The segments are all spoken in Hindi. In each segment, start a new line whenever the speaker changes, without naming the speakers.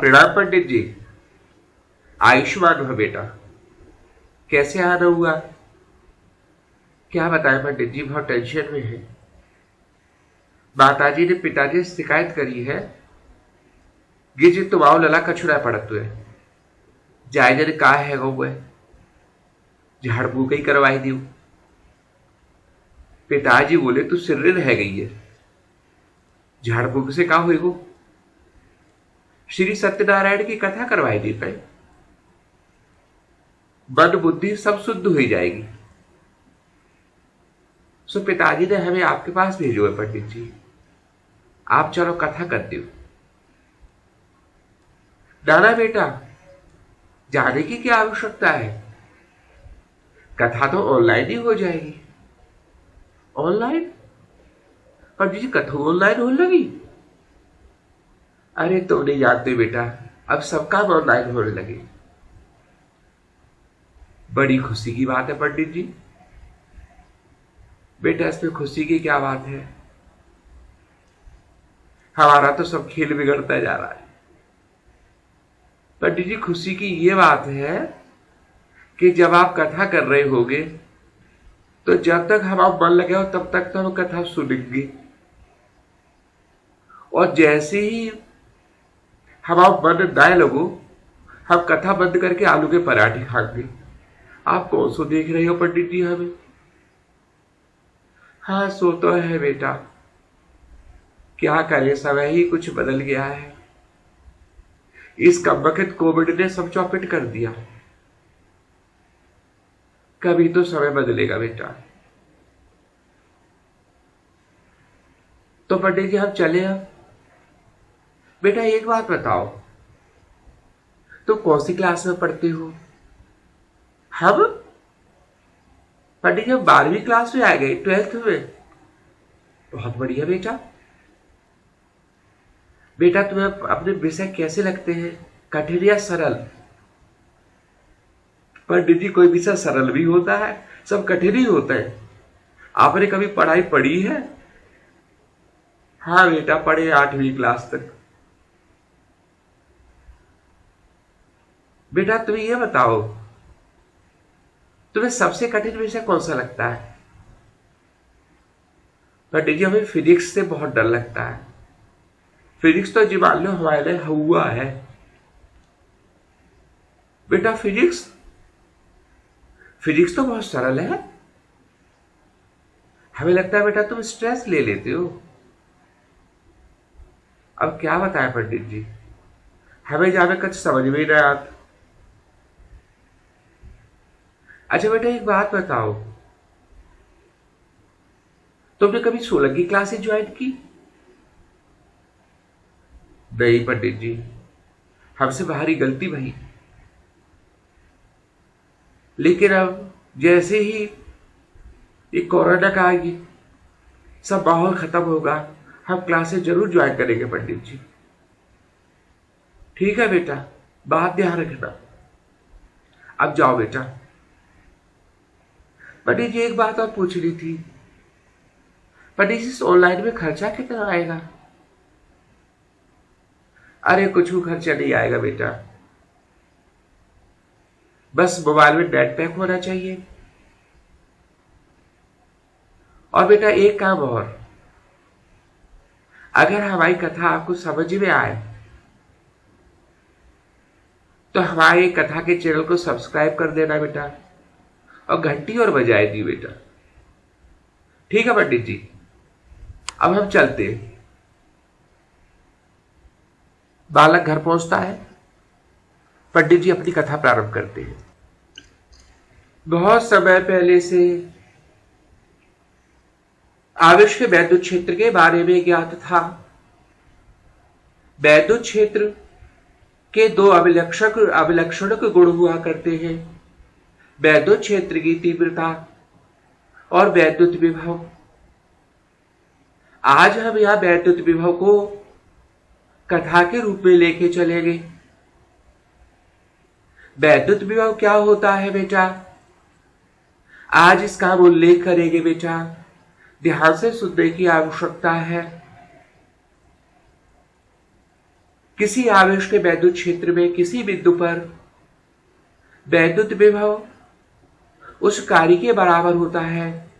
प्रणाम पंडित जी। आयुष्मान भव बेटा। कैसे आना हुआ? क्या बताएं पंडित जी, बहुत टेंशन में है। माताजी ने पिताजी से शिकायत करी है कि जी तुम आओ लला कछुरा पड़त हुए जाय जन का है गो झाड़ फूक ही करवाई दी। पिताजी बोले तू सिर रह गई है, झाड़ फूक से का हुई गो? श्री सत्यनारायण की कथा करवाई दी पे, मन बुद्धि सब शुद्ध हो जाएगी। सो पिताजी ने हमें आपके पास भेजो है पंडित जी, आप चलो कथा करते हो। नाना बेटा, जाने की क्या आवश्यकता है, कथा तो ऑनलाइन ही हो जाएगी। ऑनलाइन? पंडित जी कथा ऑनलाइन होने लगी? अरे तुम नहीं जानते बेटा, अब सब काम ऑनलाइन होने लगे। बड़ी खुशी की बात है पंडित जी। बेटा इसमें खुशी की क्या बात है, हमारा तो सब खेल बिगड़ता जा रहा है। पंडित जी खुशी की ये बात है कि जब आप कथा कर रहे होगे तो जब तक हम आप मन लगे हो तब तक तो हम कथा सुनेंगे, और जैसे ही हम आप मन ना लगो हम कथा बंद करके आलू के पराठे खाएंगे। आप कौन सो देख रहे हो पंडित जी हमें? हाँ सो तो है बेटा, क्या करें, समय ही कुछ बदल गया है। इस कमबख्त कोविड ने सब चौपट कर दिया। कभी तो समय बदलेगा बेटा। तो पंडित जी हम चले अब। बेटा एक बात बताओ, तो कौन सी क्लास में पढ़ते हो? हम पंडित जी 12वीं क्लास में आ गए, 12th में। बहुत बढ़िया बेटा। बेटा तुम्हें अपने विषय कैसे लगते हैं, कठिन या सरल? पंडित जी कोई विषय सरल भी होता है, सब कठिन ही होता है। आपने कभी पढ़ाई पढ़ी है? हाँ बेटा पढ़े 8वीं क्लास तक। बेटा तुम्हें यह बताओ, तुम्हें सबसे कठिन विषय कौन सा लगता है? पंडित जी हमें फिजिक्स से बहुत डर लगता है। फिजिक्स तो जी मान लो हमारे लिए हुआ है। बेटा फिजिक्स फिजिक्स तो बहुत सरल है। हमें लगता है बेटा तुम स्ट्रेस ले लेते हो। अब क्या बताएं पंडित जी, हमें जावे कुछ समझ में ही नहीं आता। अच्छा बेटा एक बात बताओ, तुमने कभी 16 की क्लासेस ज्वाइन की? नहीं पंडित जी, हमसे बाहरी गलती भाई। लेकिन अब जैसे ही ये कोरोना का आएगी, सब माहौल खत्म होगा, हम क्लासेस जरूर ज्वाइन करेंगे पंडित जी। ठीक है बेटा, बात ध्यान रखना। अब जाओ बेटा। पंडित जी एक बात और पूछनी थी, पंडित जी इस ऑनलाइन में खर्चा कितना आएगा? अरे कुछ भी खर्चा नहीं आएगा बेटा, बस मोबाइल में नेट पैक होना चाहिए। और बेटा एक काम और, अगर हमारी कथा आपको समझ में आए तो हमारे कथा के चैनल को सब्सक्राइब कर देना बेटा, और घंटी और बजाए दी बेटा। ठीक है पंडित जी, अब हम चलते हैं। बालक घर पहुंचता है, पंडित जी अपनी कथा प्रारंभ करते हैं। बहुत समय पहले से आविश के वैद्युत क्षेत्र के बारे में ज्ञात था। वैद्युत क्षेत्र के दो अभिलक्षणक गुण हुआ करते हैं, वैद्युत क्षेत्र की तीव्रता और वैद्युत विभव। आज हम यहां वैद्युत विभव को कथा के रूप में लेके चलेंगे। वैद्युत विभव क्या होता है बेटा, आज इसका हम उल्लेख करेंगे बेटा, ध्यान से सुनने की आवश्यकता है। किसी आवेश के वैद्युत क्षेत्र में किसी बिंदु पर वैद्युत विभव उस कार्य के बराबर होता है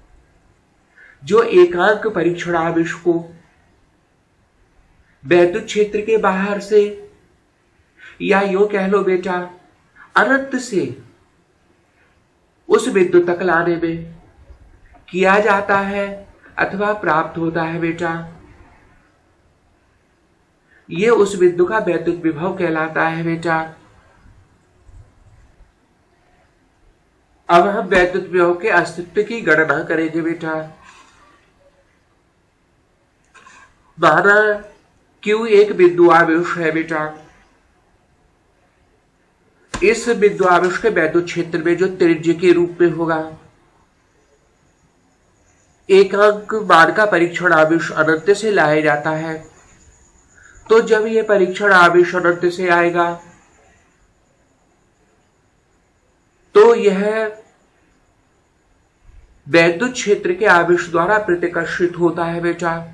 जो एकांक परीक्षण आवेश को वैद्युत क्षेत्र के बाहर से, या यूं कह लो बेटा अनंत से उस बिंदु तक लाने में किया जाता है अथवा प्राप्त होता है बेटा। ये उस बिंदु का वैद्युत विभव कहलाता है बेटा। अब हम वैद्युत विभव के अस्तित्व की गणना करेंगे बेटा। माना Q एक बिंदु आवेश है बेटा। इस बिंदु आवेश के वैद्युत क्षेत्र में जो त्रिज्य के रूप में होगा, एकांक मान का परीक्षण आवेश अनंत से लाया जाता है। तो जब यह परीक्षण आवेश अनंत से आएगा तो यह वैद्युत क्षेत्र के आवेश द्वारा प्रतिकर्षित होता है बेटा।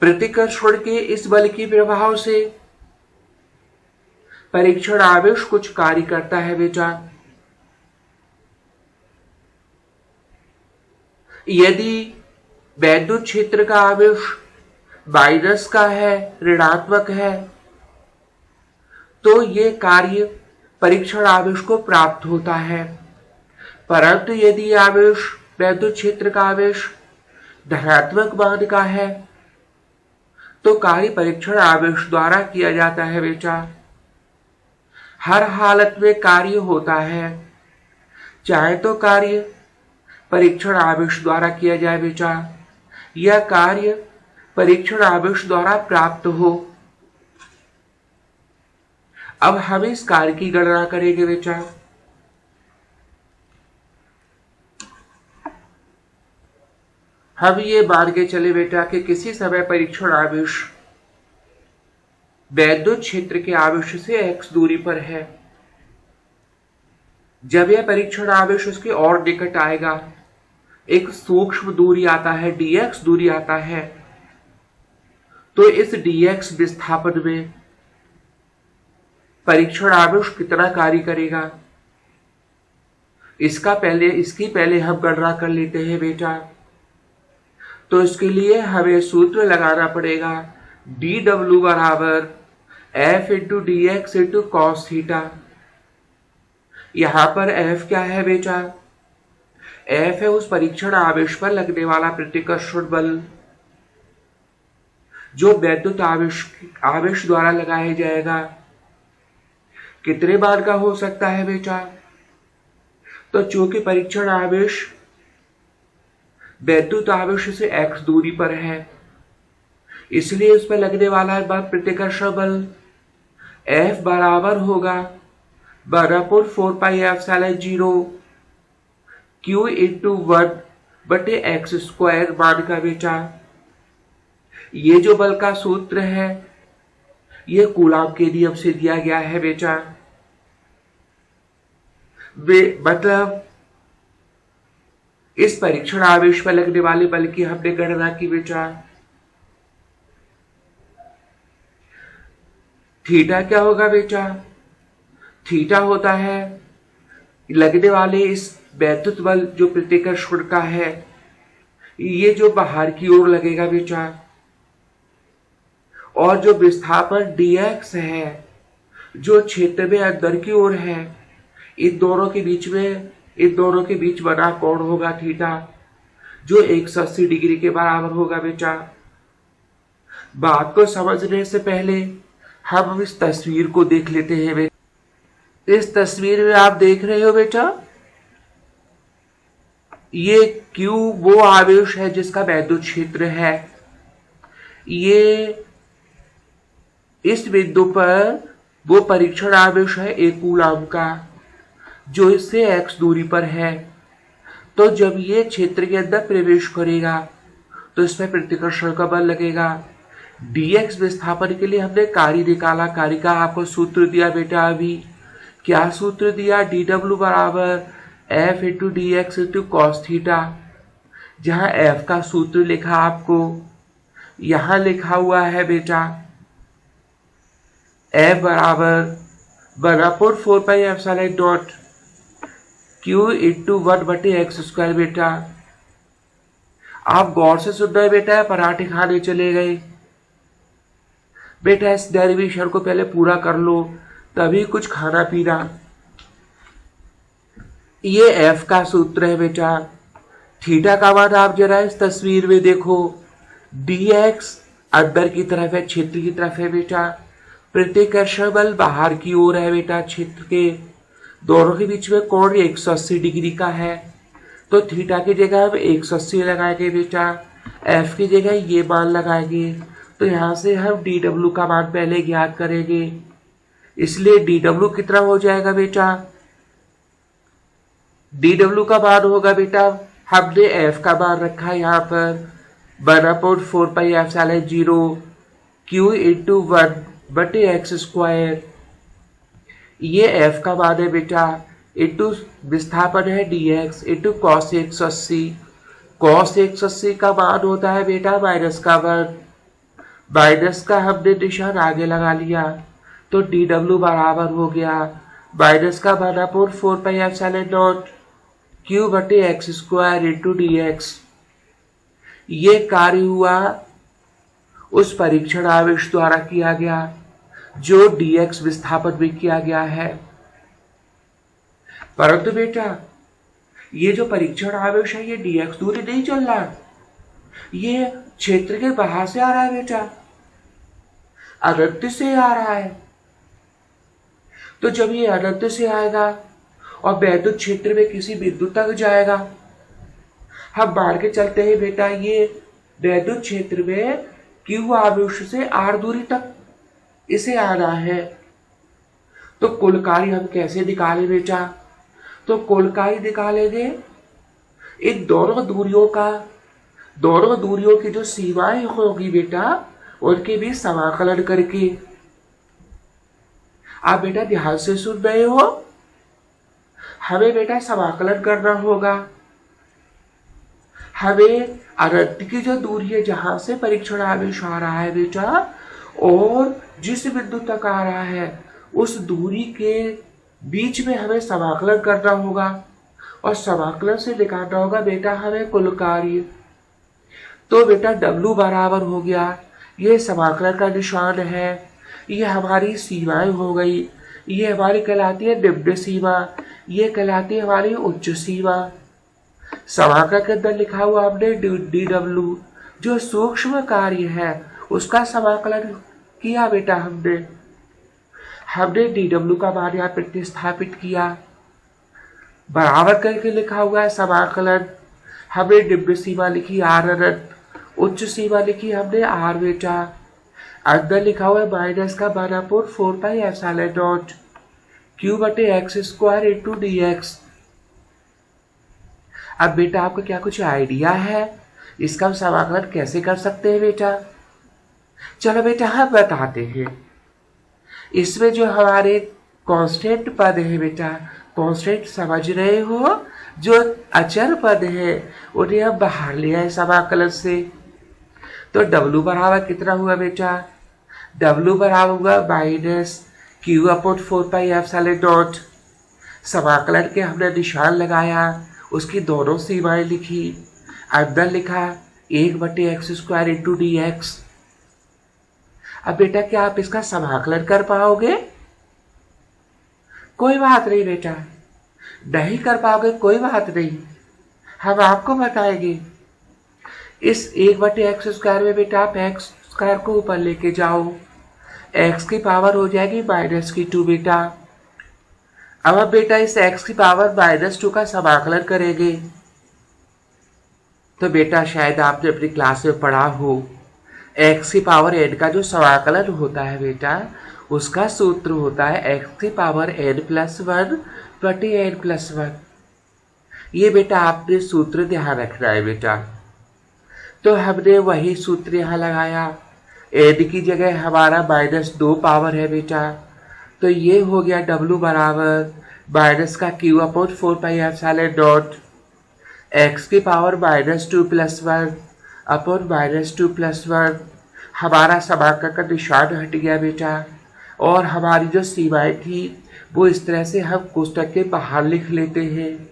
प्रतिकर्षण के इस बल के प्रभाव से परीक्षण आवेश कुछ कार्य करता है बेटा। यदि वैद्युत क्षेत्र का आवेश माइनस का है, ऋणात्मक है, तो ये कार्य परीक्षण आवेश को प्राप्त होता है। परंतु यदि आवेश वैद्युत क्षेत्र का आवेश धनात्मक मान का है तो कार्य परीक्षण आवेश द्वारा किया जाता है बेटा। हर हालत में कार्य होता है, चाहे तो कार्य परीक्षण आवेश द्वारा किया जाए बेटा या कार्य परीक्षण आवेश द्वारा प्राप्त हो। अब हम इस कार्य की गणना करेंगे बेटा। हम ये मान के चले बेटा कि किसी समय परीक्षण आवेश वैद्युत क्षेत्र के आवेश से x दूरी पर है। जब यह परीक्षण आवेश उसके और निकट आएगा, एक सूक्ष्म दूरी आता है, dx दूरी आता है, तो इस dx विस्थापन में परीक्षण आवेश कितना कार्य करेगा, इसकी पहले हम गणना कर लेते हैं बेटा। तो इसके लिए हमें सूत्र लगाना पड़ेगा dw बराबर f into D x into cos theta. यहां पर f क्या है बेटा? f है उस परीक्षण आवेश पर लगने वाला प्रतिकर्षण बल जो वैद्युत आवेश द्वारा लगाया जाएगा। कितने बार का हो सकता है बेटा? तो चूंकि परीक्षण आवेश वैद्युत आवेश से x दूरी पर है, इसलिए उस पर लगने वाला प्रतिकर्षण बल F बराबर होगा 1/4πε0 Q इंटू 1/x² मान का बेटा। ये जो बल का सूत्र है ये कूलॉम के नियम से दिया गया है बेटा। मतलब इस परीक्षण आवेश पर लगने वाले बल की हमने गणना की बेटा। थीटा क्या होगा बेटा? थीटा होता है लगने वाले इस वैद्युत बल जो प्रतिकर्षण का है, ये जो बाहर की ओर लगेगा बेटा, और जो विस्थापन dx है जो क्षेत्र में अंदर की ओर है, इन दोनों के बीच बना कोण होगा थीटा, जो 180 डिग्री के बराबर होगा बेटा। बात को समझने से पहले हम इस तस्वीर को देख लेते हैं बेटा। इस तस्वीर में आप देख रहे हो बेटा, ये Q वो आवेश है जिसका वैद्युत क्षेत्र है। ये इस बिंदु पर वो परीक्षण आवेश है 1 कूलॉम का, जो इससे x दूरी पर है। तो जब ये क्षेत्र के अंदर प्रवेश करेगा तो इसमें प्रतिकर्षण का बल लगेगा। dx विस्थापन के लिए हमने कार्य निकाला, कार्य का आपको सूत्र दिया बेटा। अभी क्या सूत्र दिया? dw बराबर f into D x into cos theta. जहां f का सूत्र लिखा आपको यहां लिखा हुआ है बेटा एफ बराबर 1/4 pi epsilon not Q into 1/x² बेटा। आप गौर से सुन रहे बेटा, पराठे खाने चले गए बेटा, इस डेरिवेशन को पहले पूरा कर लो तभी कुछ खाना पीना। ये एफ का सूत्र है बेटा। थीटा का मान आप जरा इस तस्वीर में देखो, dx अंदर की तरफ है, क्षेत्र की तरफ है बेटा, प्रतिकर्षण बल बाहर की ओर है बेटा, क्षेत्र के दोनों के बीच में कोण 180 डिग्री का है। तो थीटा की जगह हम 180 लगाएंगे बेटा, एफ की जगह ये मान लगाएंगे। तो यहां से हम dw का मान पहले ज्ञात करेंगे, इसलिए dw कितना हो जाएगा बेटा, dw का मान होगा बेटा, हमने f का मान रखा है यहाँ पर 1/4 pi epsilon 0 q into 1/x²। ये f का मान है बेटा, इंटू विस्थापन है dx इंटू cos 180। cos 180 का मान होता है बेटा -1, माइनस का हमने निशान आगे लगा लिया, तो dw बराबर हो गया -1/4 pi epsilon not q/x² into dx। ये कार्य हुआ उस परीक्षण आवेश द्वारा किया गया जो dx विस्थापन में किया गया है। परंतु बेटा ये जो परीक्षण आवेश है ये dx दूरी नहीं चल रहा, ये क्षेत्र के बाहर से आ रहा है बेटा, अनंत से आ रहा है। तो जब ये अनंत से आएगा और वैद्युत क्षेत्र में किसी बिंदु तक जाएगा, हम मान के चलते हैं बेटा ये वैद्युत क्षेत्र में q आवेश से r दूरी तक इसे आना है। तो कुल कार्य हम कैसे निकालें बेटा, तो कुल कार्य निकालेंगे इन दोनों दूरियों की जो सीमाएं होगी बेटा उनके भी समाकलन करके। आप बेटा ध्यान से सुन रहे हो, हमें बेटा समाकलन करना होगा। हमें अनंत की जो दूरी है जहां से परीक्षण आवेश आ रहा है बेटा और जिस बिंदु तक आ रहा है उस दूरी के बीच में हमें समाकलन करना होगा और समाकलन से निकालना होगा बेटा हमें कुल कार्य। तो बेटा W बराबर हो गया, ये समाकलन का निशान है, ये हमारी सीमाएं हो गई, ये हमारी कहलाती है निम्न सीमा, ये कहलाती है हमारी उच्च सीमा। समाकलन के अंदर लिखा हुआ हमने dw जो सूक्ष्म कार्य है उसका समाकलन किया बेटा, हमने dw का मान यहाँ प्रतिस्थापित किया, बराबर करके लिखा हुआ है समाकलन। हमने निम्न सीमा लिखी r अनंत, उच्च सीमा लिखी हमने r बेटा, अंदर लिखा हुआ है -1/4 pi epsilon not q/x² into dx। अब बेटा आपको क्या कुछ आइडिया है इसका हम समाकलन कैसे कर सकते हैं बेटा? चलो बेटा हम बताते हैं। इसमें जो हमारे कांस्टेंट पद है बेटा, कांस्टेंट समझ रहे हो, जो अचर पद है उन्हें हम बाहर ले आए समाकलन से। तो W बराबर कितना हुआ बेटा, W बराबर हुआ -q/4 पाई एप्सिलॉन नॉट। समाकलन के हमने निशान लगाया, उसकी दोनों सीमाएं लिखी, अंदर लिखा 1/x² इंटू dx। अब बेटा क्या आप इसका समाकलन कर पाओगे? कोई बात नहीं बेटा, नहीं कर पाओगे कोई बात नहीं, हम आपको बताएंगे। इस 1/x² में बेटा आप x² को ऊपर लेके जाओ, x की पावर हो जाएगी -2 बेटा। अब हम बेटा इस x की पावर -2 का समाकलन करेंगे। तो बेटा शायद आपने अपनी क्लास में पढ़ा हो, x की पावर n का जो समाकलन होता है बेटा उसका सूत्र होता है x की पावर n+1 बटे n+1। ये बेटा आपने सूत्र ध्यान रखना है बेटा। तो हमने वही सूत्र यहाँ लगाया, n की जगह हमारा -2 पावर है बेटा, तो ये हो गया W बराबर -q/4 pi epsilon not x की पावर -2 + 1 अपॉन -2 + 1। हमारा समाकलन का निशान हट गया बेटा और हमारी जो सीमाएं थी वो इस तरह से हम कोष्टक के बाहर लिख लेते हैं।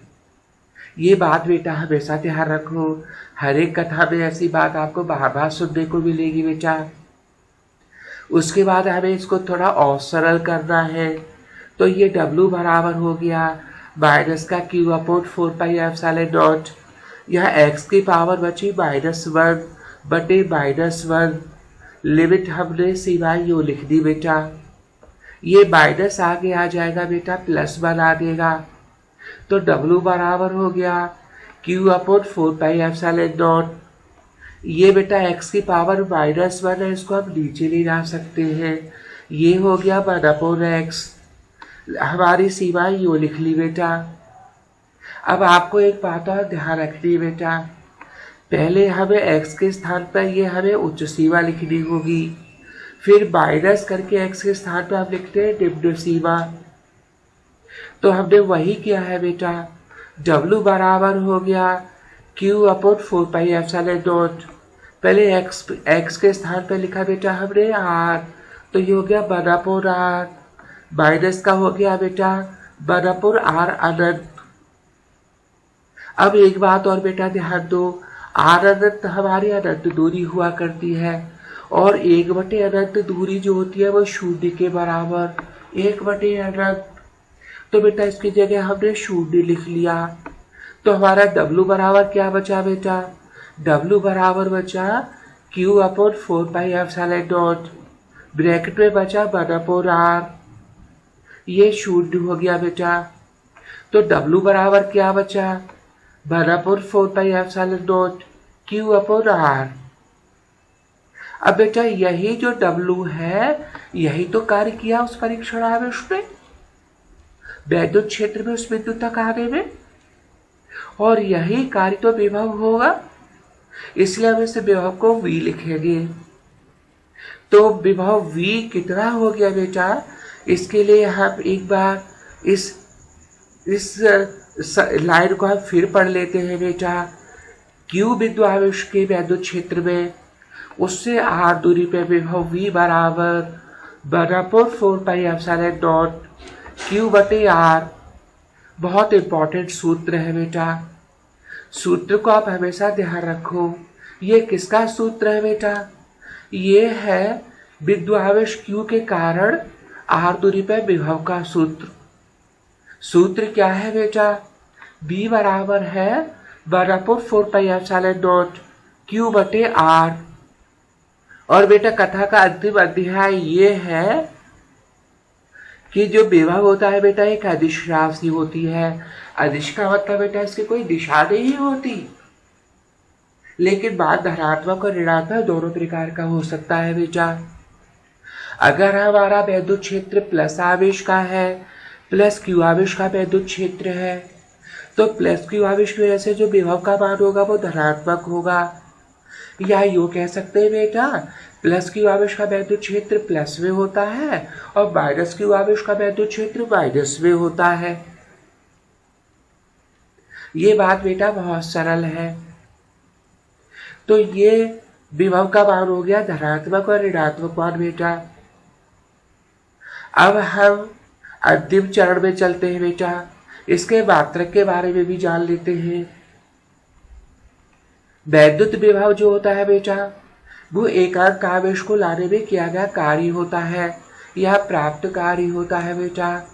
ये बात बेटा हमेशा ध्यान रखो, हर एक कथा में ऐसी बात आपको बार बार सुनने को मिलेगी बेटा। उसके बाद हमें इसको थोड़ा और सरल करना है, तो ये W बराबर हो गया माइनस का Q अपॉन 4πε0। यह x की पावर बची -1 बटे -1। लिमिट हमने सिवाय यो लिख दी बेटा। ये माइनस आगे आ जाएगा बेटा, प्लस बना देगा, तो W बराबर हो गया Q अपॉन 4πε0। ये बेटा x की पावर -1 है, इसको हम नीचे ले जा सकते हैं। ये हो गया 1/x। हमारी सीमा यो लिख ली बेटा। अब आपको एक बात और ध्यान रखनी है बेटा, पहले हमें x के स्थान पर ये हमें उच्च सीमा लिखनी होगी, फिर माइनस करके x के स्थान पर हम लिखते हैं निम्न सीमा। तो हमने वही किया है बेटा। W बराबर हो गया Q अपॉन 4πε0। पहले x के स्थान पर लिखा बेटा हमने r, तो ये हो गया 1/r। माइनस का हो गया बेटा 1/r अनंत। अब एक बात और बेटा ध्यान दो, r अनंत हमारी अनंत दूरी हुआ करती है, और 1/अनंत दूरी जो होती है वो 0 के बराबर, 1/अनंत। तो बेटा इसकी जगह हमने 0 लिख लिया। तो हमारा W बराबर क्या बचा बेटा? W बराबर बचा Q अपॉन 4πε0। ब्रैकेट में बचा 1/r। ये 0 हो गया बेटा। तो W बराबर क्या बचा? 1/4πε0 Q अपॉन r। अब बेटा यही जो W है, यही तो कार्य किया उस परीक्षण आवेश में, वैद्युत क्षेत्र में, उस विद्युत आने में, और यही कार्य तो विभव होगा। इसलिए हम इस विभव को V लिखेंगे। तो विभव V कितना हो गया बेटा? इसके लिए हम एक बार इस लाइन को हम फिर पढ़ लेते हैं बेटा। Q बिंदु आवेश के वैद्युत क्षेत्र में, उससे r दूरी पे विभव V बराबर 1/4πε0 Q बटे r। बहुत इंपॉर्टेंट सूत्र है बेटा, सूत्र को आप हमेशा ध्यान रखो। ये किसका सूत्र है बेटा? ये है बिंदु आवेश Q के कारण r दूरी पर विभव का सूत्र। सूत्र क्या है बेटा? B बराबर है 1/4πε0 Q बटे r। और बेटा कथा का अंतिम अध्याय ये है कि जो विभव होता है बेटा एक अदिश राशि होती है। अदिश का मतलब बेटा इसकी कोई दिशा नहीं होती, लेकिन मान धनात्मक और ऋणात्मक दोनों प्रकार का हो सकता है बेटा। अगर हमारा वैद्युत क्षेत्र प्लस आवेश का है, प्लस Q आवेश का वैद्युत क्षेत्र है, तो प्लस Q आवेश की वजह से जो विभव का मान होगा वो धनात्मक होगा। या यूँ कह सकते हैं बेटा, प्लस Q आवेश का वैद्युत क्षेत्र प्लस में होता है और माइनस Q आवेश का वैद्युत क्षेत्र माइनस में होता है। ये बात बेटा बहुत सरल है। तो ये विभव का मान हो गया धनात्मक और ऋणात्मक मान बेटा। अब हम अंतिम चरण में चलते हैं बेटा, इसके मात्रक के बारे में भी जान लेते हैं। वैद्युत विभव जो होता है बेटा, वो एकांक आवेश को लाने में किया गया कार्य होता है, यह प्राप्त कार्य होता है बेटा।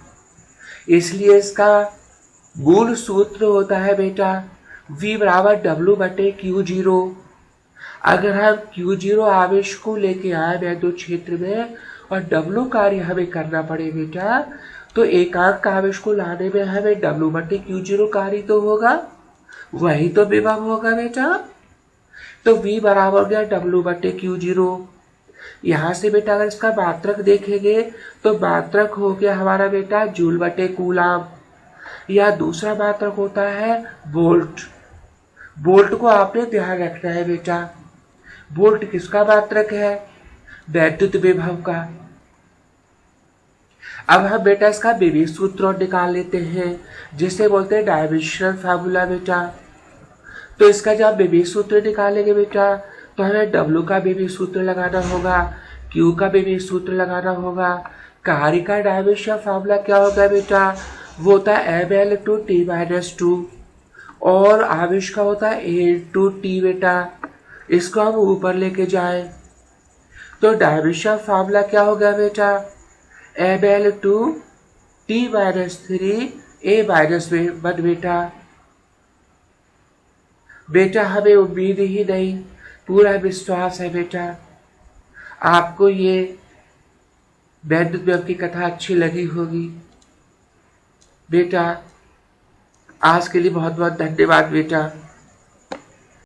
इसलिए इसका मूल सूत्र होता है बेटा V बराबर W बटे Q0। अगर हम Q0 आवेश को लेके आए वैद्युत क्षेत्र में और W कार्य हमें करना पड़े बेटा, तो एकांक आवेश को लाने में हमें W बटे Q0 कार्य तो होगा, वही तो विभव होगा बेटा। तो V बराबर हो गया W बटे Q0। यहाँ से बेटा अगर इसका मात्रक देखेंगे तो मात्रक हो गया हमारा बेटा जूल बटे कूलाम, या दूसरा मात्रक होता है वोल्ट। वोल्ट को आपने ध्यान रखना है बेटा। वोल्ट किसका मात्रक है? वैद्युत विभव का। अब हम बेटा इसका विभव सूत्र निकाल लेते हैं, जिसे बोलते हैं डायमेंशनल फार्मूला बेटा। तो इसका जब विभव सूत्र निकालेंगे बेटा, तो हमें W का विभव सूत्र लगाना होगा, Q का विभव सूत्र लगाना होगा, कार्य का डायमेंशन फॉर्मूला क्या होगा बेटा? वो होता है mL/t-2 और आवेश का होता है A/t बेटा। इसको हम ऊपर लेके जाए तो डायमेंशन फॉर्मूला क्या होगा बेटा? mL/t-3A-1 बेटा। बेटा हमें उम्मीद ही नहीं, पूरा विश्वास है बेटा आपको ये वैद्युत विभव की कथा अच्छी लगी होगी। बेटा आज के लिए बहुत बहुत धन्यवाद बेटा।